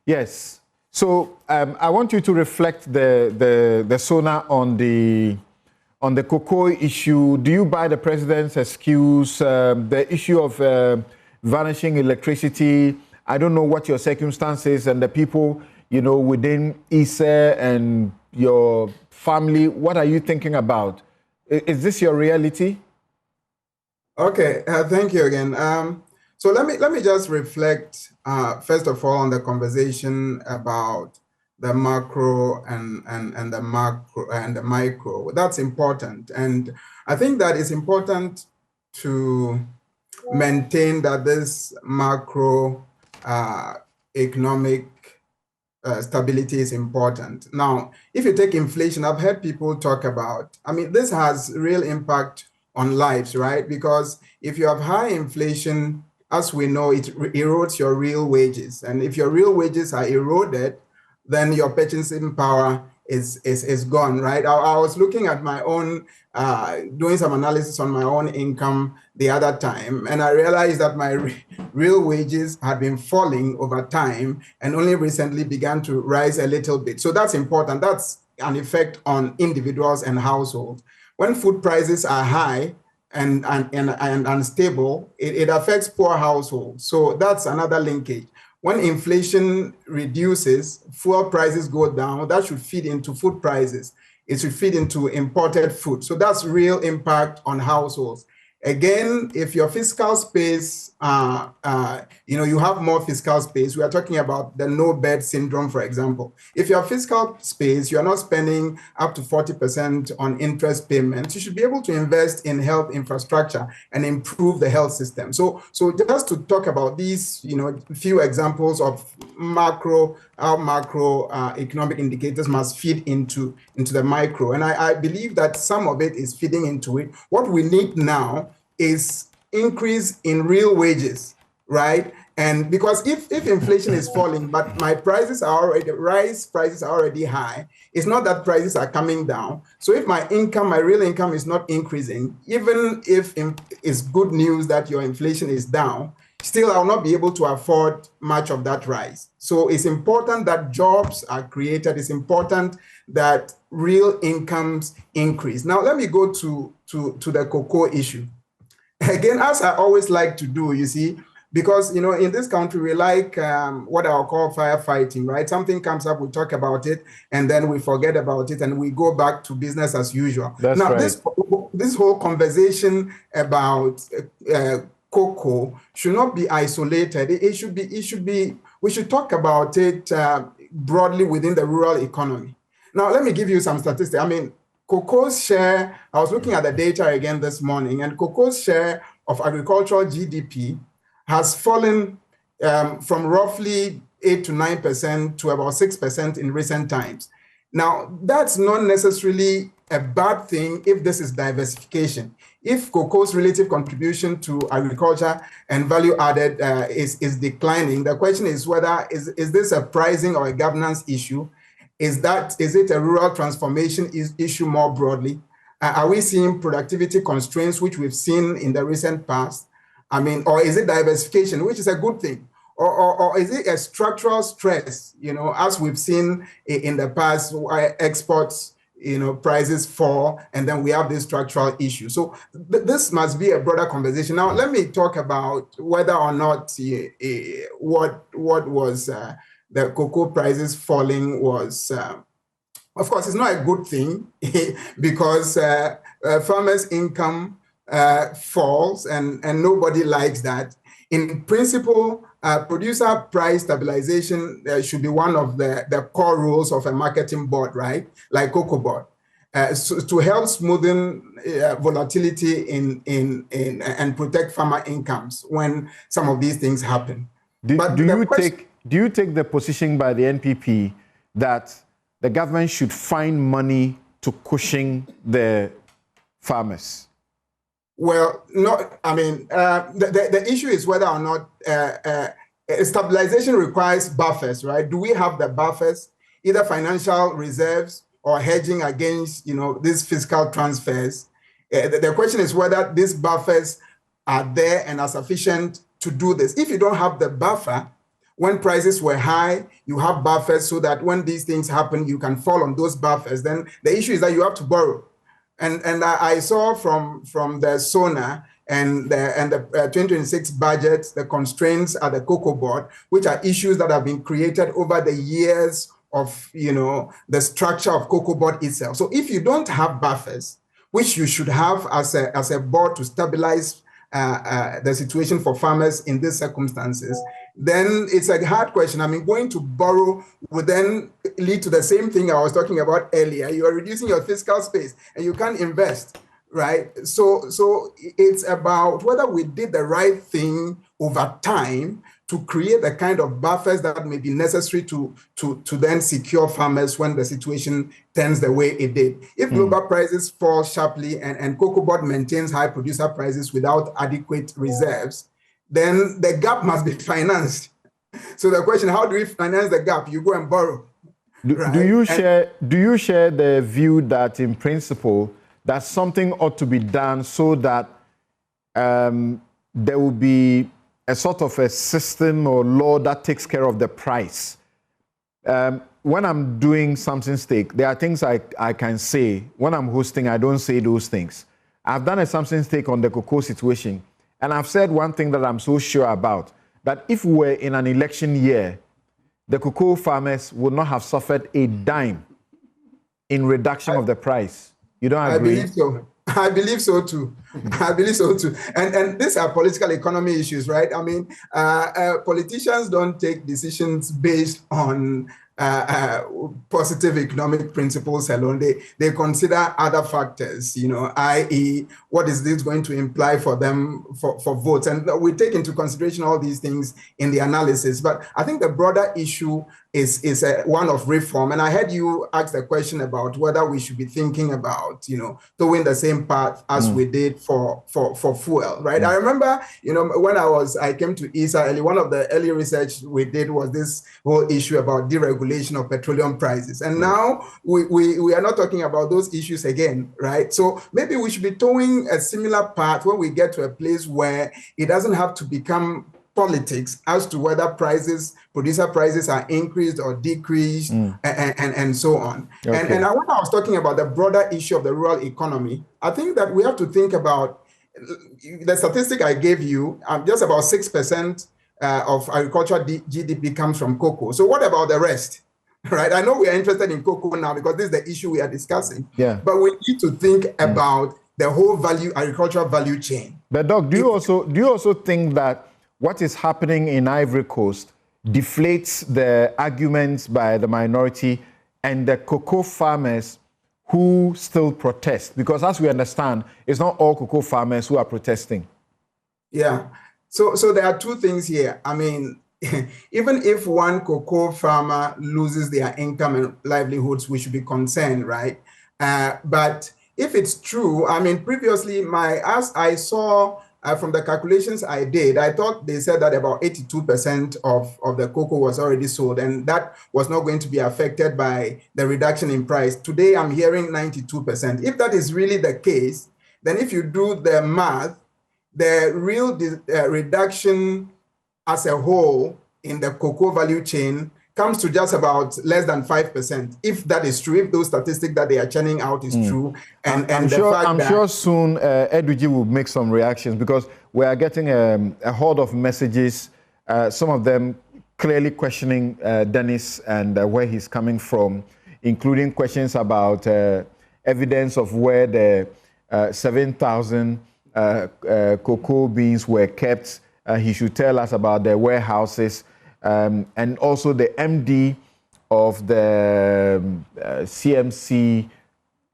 Yes. So I want you to reflect the SONA on the cocoa issue. Do you buy the president's excuse? The issue of vanishing electricity. I don't know what your circumstances and the people, within ISA and your family. What are you thinking about? Is this your reality? Okay, thank you again. So let me just reflect first of all on the conversation about the macro and the macro and the micro. That's important, and I think that it's important to maintain that this macro economic stability is important. Now, if you take inflation, I've heard people talk about. I mean, this has real impact on lives, right? Because if you have high inflation, as we know, it erodes your real wages. And if your real wages are eroded, then your purchasing power is gone, right? I was looking at my own, doing some analysis on my own income the other time, and I realized that my real wages had been falling over time and only recently began to rise a little bit. So that's important. That's an effect on individuals and households. When food prices are high and unstable, it affects poor households. So that's another linkage. When inflation reduces, fuel prices go down, that should feed into food prices. It should feed into imported food. So that's real impact on households. Again, if your fiscal space, you have more fiscal space. We are talking about the no bed syndrome, for example. If your fiscal space, you're not spending up to 40% on interest payments, you should be able to invest in health infrastructure and improve the health system. So just to talk about these, few examples of macro economic indicators must feed into the micro. And I believe that some of it is feeding into it. What we need now is increase in real wages, right? And because if inflation is falling, but my prices are already high, it's not that prices are coming down. So if my real income is not increasing, even if it's good news that your inflation is down, still I'll not be able to afford much of that rise. So it's important that jobs are created. It's important that real incomes increase. Now, let me go to the cocoa issue. Again, as I always like to do, you see, because, in this country, we like what I'll call firefighting, right? Something comes up, we talk about it, and then we forget about it, and we go back to business as usual. That's now, right. This whole conversation about cocoa should not be isolated. We should talk about it broadly within the rural economy. Now, let me give you some statistics. I mean, cocoa's share, I was looking at the data again this morning, and cocoa's share of agricultural GDP has fallen from roughly 8 to 9% to about 6% in recent times. Now, that's not necessarily a bad thing if this is diversification. If cocoa's relative contribution to agriculture and value added is declining, the question is whether is this a pricing or a governance issue? Is it a rural transformation issue more broadly? Are we seeing productivity constraints, which we've seen in the recent past? I mean, or is it diversification, which is a good thing? Or is it a structural stress, as we've seen in the past, where exports, prices fall, and then we have this structural issue. So this must be a broader conversation. Now, let me talk about whether or not what was the cocoa prices falling was, of course, it's not a good thing because farmers' income falls and nobody likes that. In principle, producer price stabilization should be one of the core rules of a marketing board, right? Like Cocoa Board, so to help smoothen volatility and protect farmer incomes when some of these things happen. Do you take the position by the NPP that the government should find money to cushion the farmers? Well, no. I mean, the issue is whether or not stabilization requires buffers, right? Do we have the buffers, either financial reserves or hedging against, these fiscal transfers? The question is whether these buffers are there and are sufficient to do this. If you don't have the buffer, When prices were high, you have buffers so that when these things happen, you can fall on those buffers. Then the issue is that you have to borrow. And I saw from the SONA and the 2026 budget, the constraints at the Cocoa Board, which are issues that have been created over the years of, the structure of Cocoa Board itself. So if you don't have buffers, which you should have as a board to stabilize the situation for farmers in these circumstances, then it's a hard question. I mean, going to borrow would then lead to the same thing I was talking about earlier. You are reducing your fiscal space and you can't invest, right? So it's about whether we did the right thing over time to create the kind of buffers that may be necessary to then secure farmers when the situation turns the way it did. If global prices fall sharply and Cocoa Board maintains high producer prices without adequate reserves, then the gap must be financed. So the question, how do we finance the gap? You go and borrow. Right? Do you share the view that in principle that something ought to be done so that there will be a sort of a system or law that takes care of the price? When I'm doing something stake, there are things I can say. When I'm hosting, I don't say those things. I've done a something stake on the cocoa situation. And I've said one thing that I'm so sure about, that if we were in an election year, the cocoa farmers would not have suffered a dime in reduction of the price. You don't agree? I believe so. I believe so too. I believe so too. And these are political economy issues, right? I mean, politicians don't take decisions based on positive economic principles alone. They consider other factors, i.e., what is this going to imply for them for votes? And we take into consideration all these things in the analysis. But I think the broader issue is one of reform. And I heard you ask the question about whether we should be thinking about, going the same path as we did for fuel, right? I remember, when I came to ESA early, one of the early research we did was this whole issue about deregulation of petroleum prices. And now we are not talking about those issues again, right? So maybe we should be towing a similar path when we get to a place where it doesn't have to become politics as to whether producer prices are increased or decreased and so on. Okay. And when I was talking about the broader issue of the rural economy, I think that we have to think about the statistic I gave you, just about 6% of agricultural GDP comes from cocoa. So what about the rest? Right? I know we are interested in cocoa now because this is the issue we are discussing. Yeah. But we need to think about the whole agricultural value chain. But Doc, do you also think that what is happening in Ivory Coast deflates the arguments by the minority and the cocoa farmers who still protest? Because as we understand, it's not all cocoa farmers who are protesting. Yeah. So there are two things here. I mean, even if one cocoa farmer loses their income and livelihoods, we should be concerned, right? But if it's true, I mean, previously, as I saw from the calculations I did, I thought they said that about 82% of the cocoa was already sold, and that was not going to be affected by the reduction in price. Today, I'm hearing 92%. If that is really the case, then if you do the math, the real reduction as a whole in the cocoa value chain comes to just about less than 5%. If that is true, if those statistics that they are churning out is true, I'm sure soon Edwigi will make some reactions, because we are getting a horde of messages, some of them clearly questioning Dennis and where he's coming from, including questions about evidence of where the 7,000 cocoa beans were kept. He should tell us about the warehouses. And also the MD of the CMC,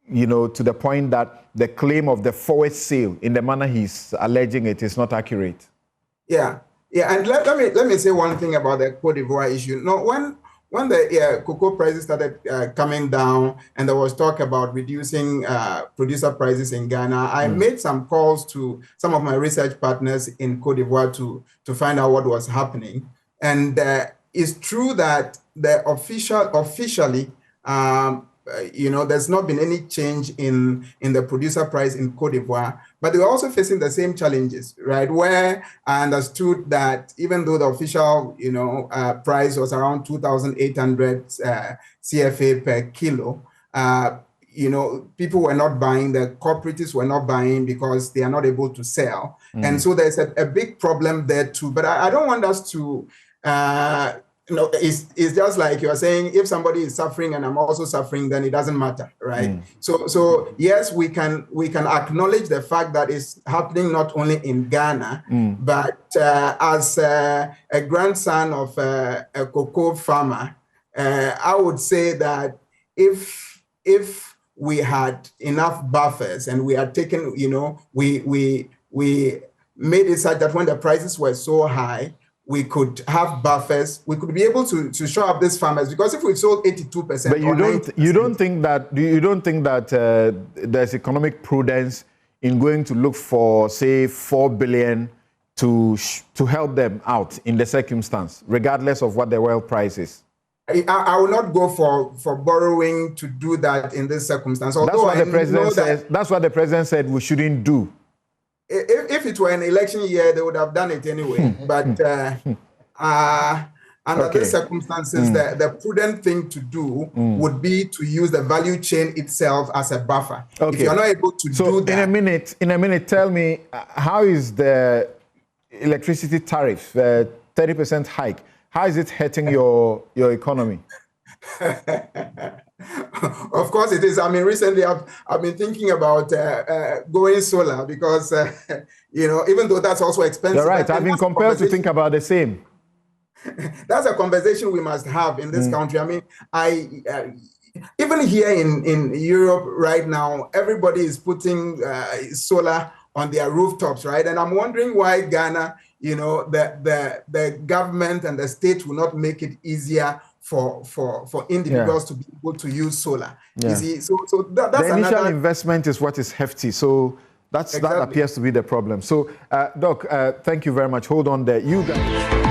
to the point that the claim of the forward sale in the manner he's alleging it is not accurate. Yeah. And let me say one thing about the Cote d'Ivoire issue. No, when the cocoa prices started coming down and there was talk about reducing producer prices in Ghana, I made some calls to some of my research partners in Cote d'Ivoire to find out what was happening. And it's true that the officially there's not been any change in the producer price in Cote d'Ivoire, but they were also facing the same challenges, right? Where I understood that even though the official, price was around 2,800 CFA per kilo, people were not buying, the cooperatives were not buying because they are not able to sell. And so there's a big problem there too. But I don't want us to, it's just like you are saying, if somebody is suffering and I'm also suffering, then it doesn't matter, right? So yes, we can acknowledge the fact that it's happening not only in Ghana, but as a grandson of a cocoa farmer, I would say that if we had enough buffers and we had taken, we made it such that when the prices were so high, we could have buffers. We could be able to show up these farmers, because if we sold 82%, but you don't think that there's economic prudence in going to look for, say, 4 billion to help them out in the circumstance, regardless of what the oil price is? I will not go for borrowing to do that in this circumstance. That's what the president says. That's what the president said we shouldn't do. If it were an election year, they would have done it anyway. But under these circumstances, the prudent thing to do would be to use the value chain itself as a buffer. If you're not able to do that. In a minute, tell me, how is the electricity tariff, the 30% hike, how is it hurting your economy? Of course it is. I mean, recently I've been thinking about going solar because, even though that's also expensive. You're right. I've been compelled to think about the same. That's a conversation we must have in this country. I mean, even here in Europe right now, everybody is putting solar on their rooftops, right? And I'm wondering why Ghana, the government and the state will not make it easier for individuals to be able to use solar. You see, so that's the initial investment is what is hefty. So that appears to be the problem. So, Doc, thank you very much. Hold on there. You guys.